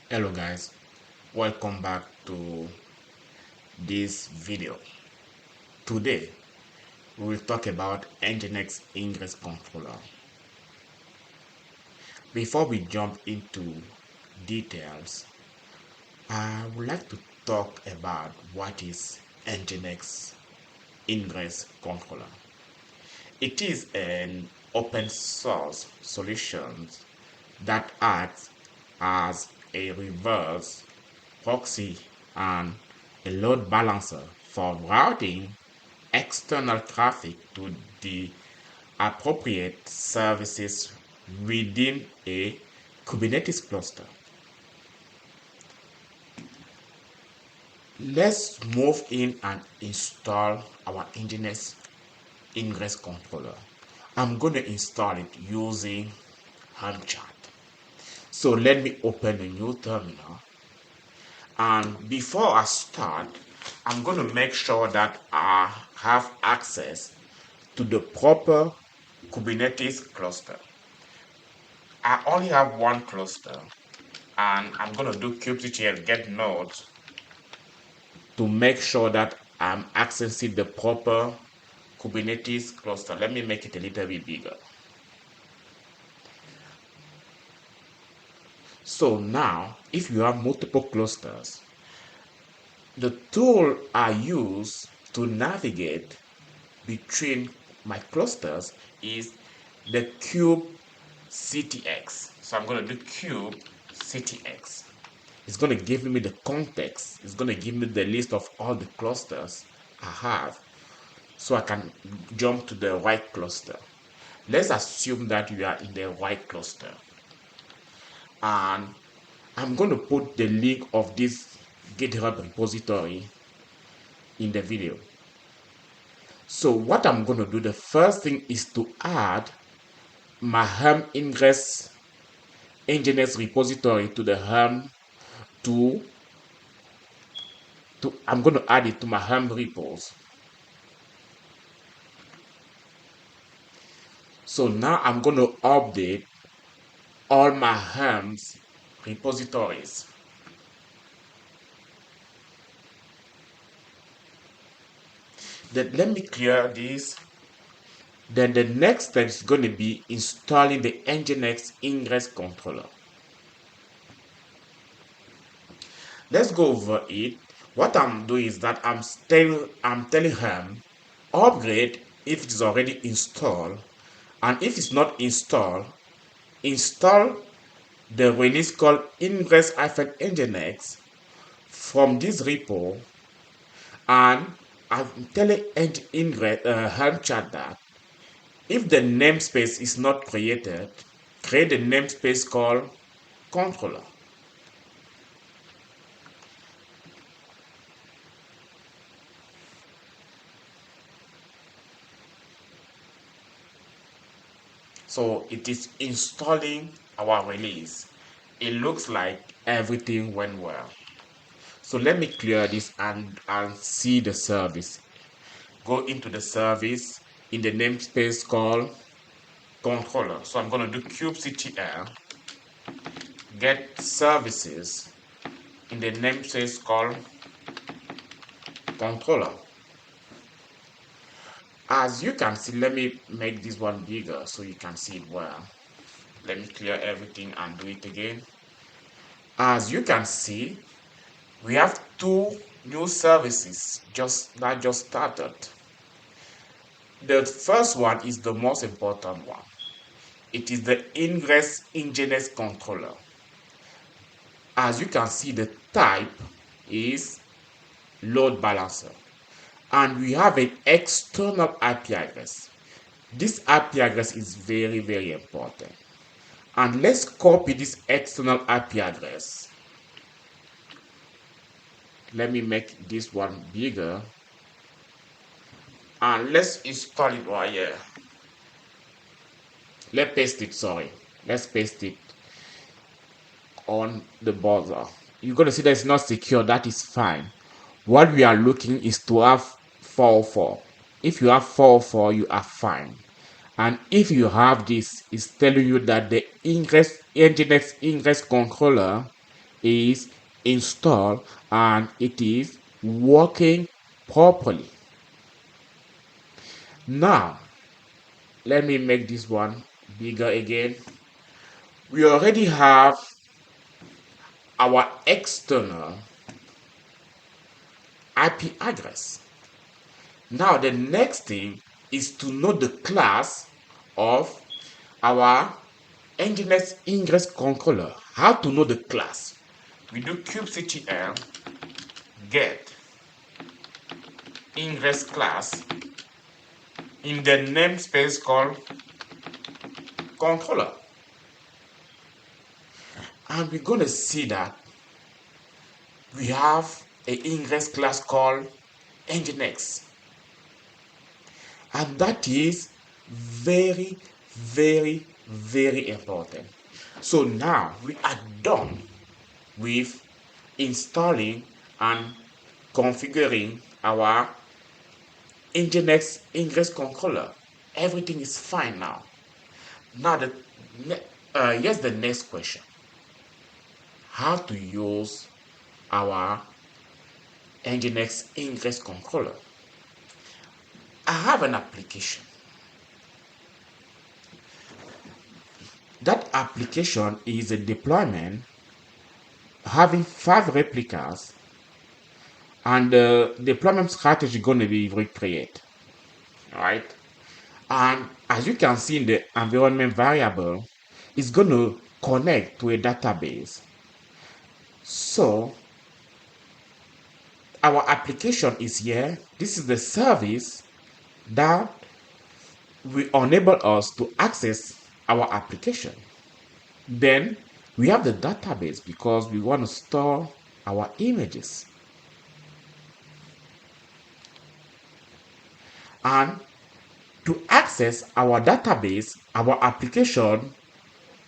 Hello guys, welcome back to this video. Today we will talk about Nginx Ingress controller. Before we jump into details, I would like to talk about what is Nginx Ingress controller. It is an open source solution that acts as a reverse proxy and a load balancer for routing external traffic to the appropriate services within a Kubernetes cluster. Let's move in and install our Nginx Ingress controller. I'm going to install it using helm chart. So let me open a new terminal. And before I start, I'm going to make sure that I have access to the proper Kubernetes cluster. I only have one cluster, and I'm going to do kubectl get nodes to make sure that I'm accessing the proper Kubernetes cluster. Let me make it a little bit bigger. So now, if you have multiple clusters, the tool I use to navigate between my clusters is the kubectx. So I'm going to do kubectx. It's going to give me the context. It's going to give me the list of all the clusters I have so I can jump to the right cluster. Let's assume that you are in the right cluster. And I'm going to put the link of this GitHub repository in the video. So what I'm going to do, the first thing is to add my helm Ingress Nginx repository to the helm I'm going to add it to my helm repos. So now I'm going to update all my helms repositories. Then let me clear this. Then the next step is going to be installing the Nginx Ingress controller. Let's go over it. What I'm doing is that I'm telling him upgrade if it is already installed, and if it's not installed, install the release called ingress-nginx from this repo, and I'm telling helm chat that if the namespace is not created, create a namespace called controller. So it is installing our release. It looks like everything went well. So let me clear this and see the service. Go into the service in the namespace called controller. So I'm going to do kubectl get services in the namespace called controller. As you can see, let me make this one bigger so you can see it well. Let me clear everything and do it again. As you can see, we have two new services that just started. The first one is the most important one. It is the Ingress Nginx controller. As you can see, the type is load balancer, and we have an external IP address. This IP address is very, very important. And let's copy this external IP address. Let me make this one bigger. And let's install it right here. Let's paste it on the browser. You're going to see that it's not secure. That is fine. What we are looking is to have 404. If you have 404, you are fine. And if you have this, it's telling you that the Nginx Ingress controller is installed and it is working properly. Now, let me make this one bigger again. We already have our external IP address. Now, the next thing is to know the class of our Nginx ingress controller. How to know the class? We do kubectl get ingress class in the namespace called controller. And we're going to see that we have an ingress class called Nginx. And that is very, very, very important. So now we are done with installing and configuring our Nginx ingress controller. Everything is fine now. Now here's the next question. How to use our Nginx ingress controller. I have an application. That application is a deployment having 5 replicas, and the deployment strategy is going to be recreated. Right? And as you can see in the environment variable, it's going to connect to a database. So our application is here. This is the service that will enable us to access our application. Then we have the database because we want to store our images. And to access our database, our application,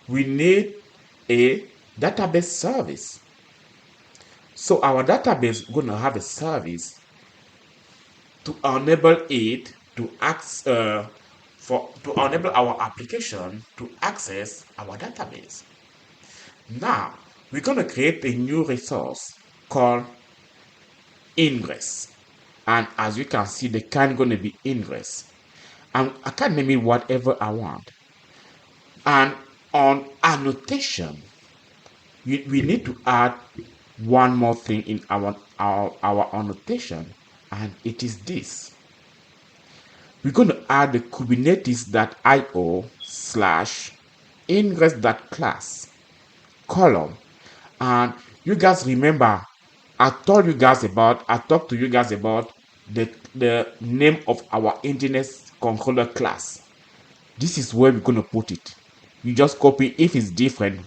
we need a database service. So our database is going to have a service to enable it to to enable our application to access our database. Now we're going to create a new resource called Ingress, and as you can see, the kind going to be Ingress, and I can name it whatever I want. And on annotation, we need to add one more thing in our annotation, and it is this. We're going to add the kubernetes.io slash ingress.class column. And you guys remember, I talked to you guys about the name of our Nginx controller class. This is where we're going to put it. You just copy. If it's different,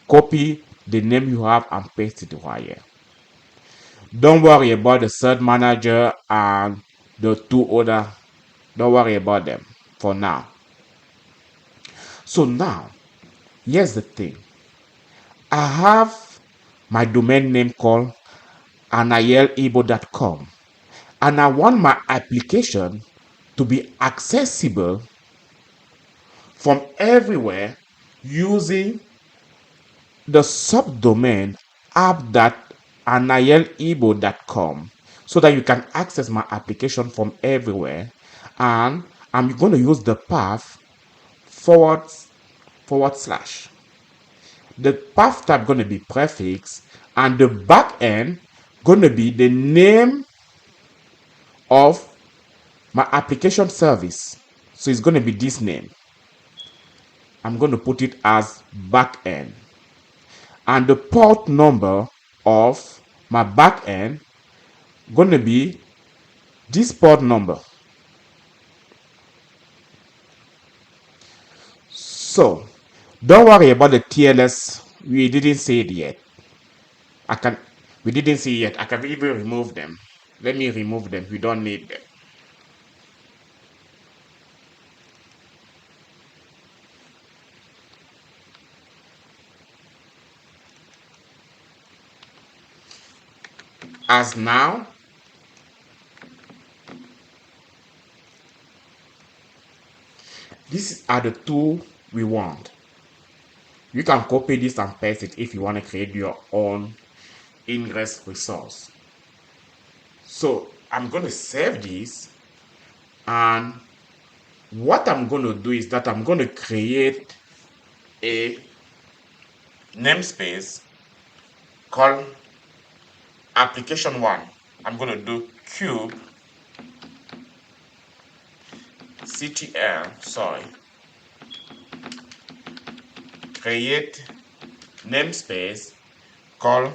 copy the name you have and paste it right here. Don't worry about the third manager and the 2 other. Don't worry about them for now. So now, here's the thing. I have my domain name called anayelibo.com, and I want my application to be accessible from everywhere using the subdomain app.anayelibo.com, so that you can access my application from everywhere. And I'm going to use the path forward slash. The path type going to be prefix, and the backend going to be the name of my application service. So it's going to be this name. I'm going to put it as backend, and the port number of my backend going to be this port number. So don't worry about the TLS. We didn't see it yet. We didn't see it yet. I can even remove them. Let me remove them. We don't need them. As now, these are the two we want. You can copy this and paste it if you want to create your own Ingress resource. So I'm going to save this, and what I'm going to do is that I'm going to create a namespace called application1. I'm going to do create namespace called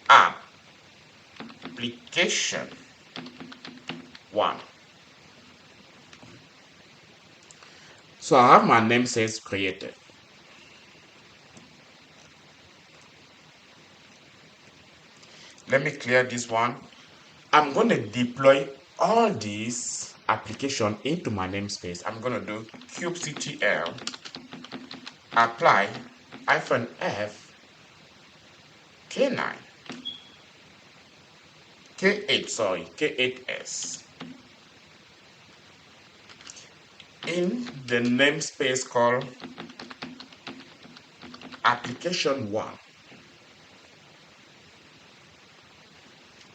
application1. So I have my namespace created. Let me clear this one. I'm going to deploy all these application into my namespace. I'm going to do kubectl apply -f k9 k8s in the namespace called application1.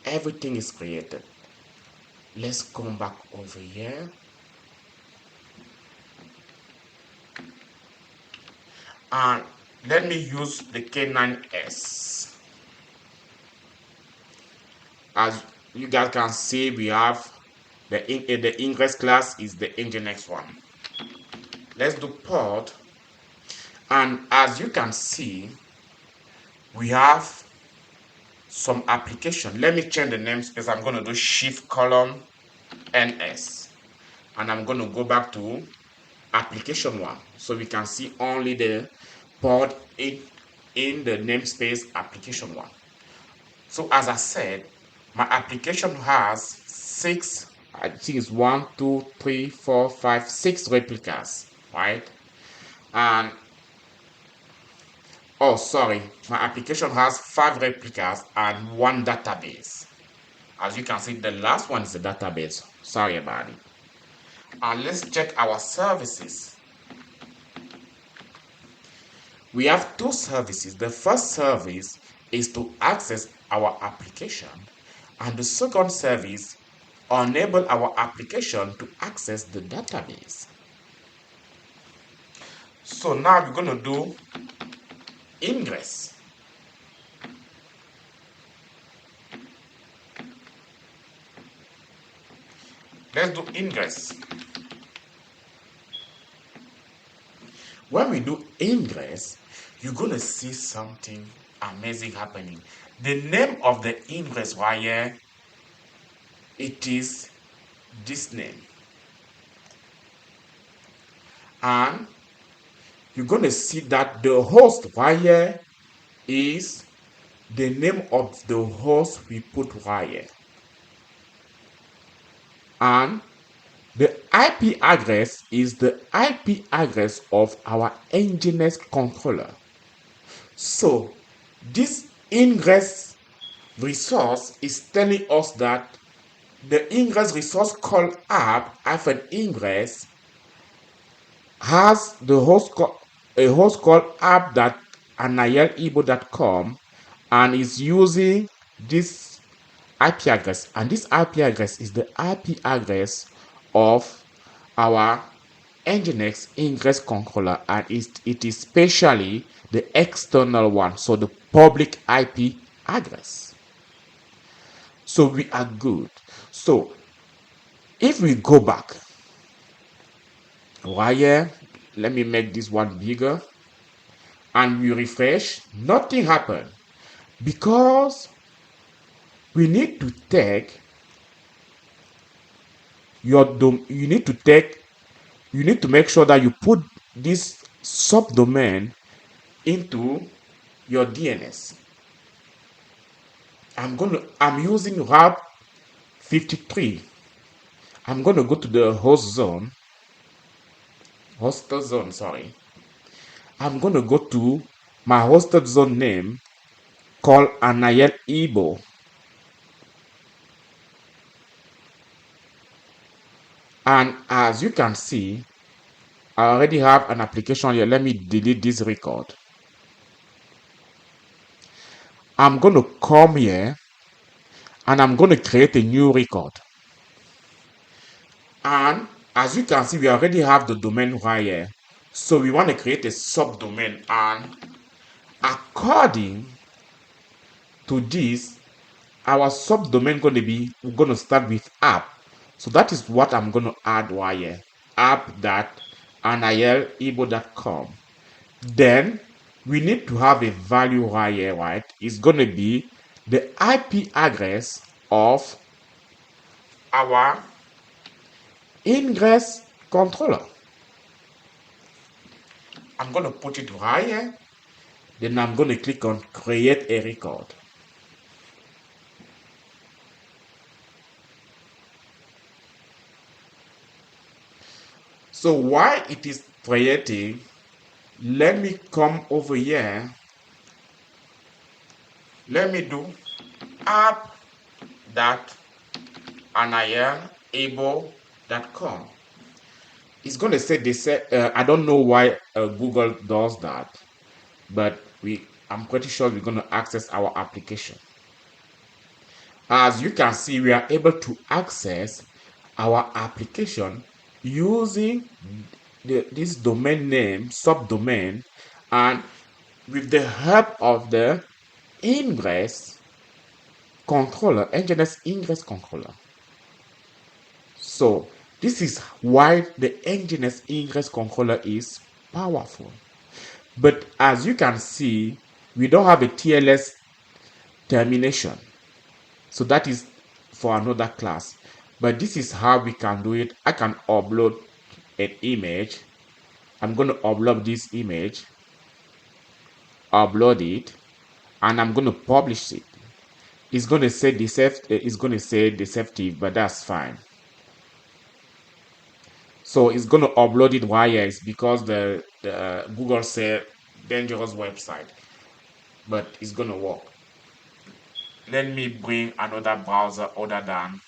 Everything is created. Let's come back over here. And let me use the K9s. As you guys can see, we have the Ingress class is the Nginx one. Let's do port, and as you can see, we have some application. Let me change the namespace. I'm going to do shift column ns, and I'm going to go back to application one, so we can see only the port in the namespace application one. So as I said, my application has six, I think it's 1, 2, 3, 4, 5, 6 replicas, right? And oh, sorry, my application has 5 replicas and 1 database. As you can see, the last one is the database. Sorry about it. And let's check our services. We have 2 services. The first service is to access our application, and the second service enable our application to access the database. So now we're going to do Ingress. Let's do Ingress. When we do Ingress, you're going to see something amazing happening. The name of the Ingress wire, it is this name. And you're going to see that the host wire is the name of the host we put wire. And the IP address is the IP address of our Nginx controller. So this Ingress resource is telling us that the Ingress resource called app-ingress has the a host called app.anayelibo.com and is using this IP address, and this IP address is the IP address of our Nginx Ingress controller, and it is specially the external one, so the public IP address. So we are good. So if we go back, wire, let me make this one bigger, and we refresh, nothing happened because we need to take you need to make sure that you put this subdomain into your DNS. I'm using route 53. I'm going to go to the host zone, sorry. I'm going to go to my hosted zone name called Anayelibo. And as you can see, I already have an application here. Let me delete this record. I'm going to come here and I'm going to create a new record. And as you can see, we already have the domain right here. So we want to create a subdomain, and according to this, our subdomain going to be, we're going to start with app. So that is what I'm going to add right here. app.nil.ebo.com. Then we need to have a value right here, right? It's going to be the IP address of our Ingress controller. I'm going to put it right here. Then I'm going to click on create a record. So while it is creating, let me come over here. Let me do app.nil.able.com. It's going to say this. I don't know why Google does that, but I'm pretty sure we're going to access our application. As you can see, we are able to access our application using this domain name, subdomain, and with the help of the Ingress controller, Nginx Ingress controller. So this is why the Nginx Ingress controller is powerful. But as you can see, we don't have a TLS termination. So that is for another class. But this is how we can do it. I can upload an image. I'm going to upload this image, upload it, and I'm going to publish it. It's going to say deceptive, but that's fine. So it's going to upload it while it's because the Google said dangerous website, but it's going to work. Let me bring another browser other than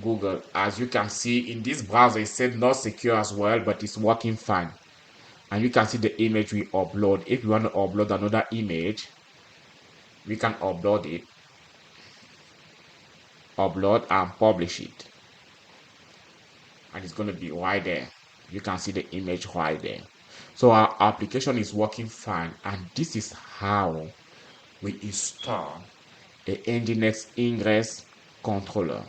Google. As you can see in this browser, it said not secure as well, but it's working fine. And you can see the image we upload. If you want to upload another image, we can upload it, upload and publish it, and it's going to be right there. You can see the image right there. So our application is working fine, and this is how we install a Nginx Ingress controller.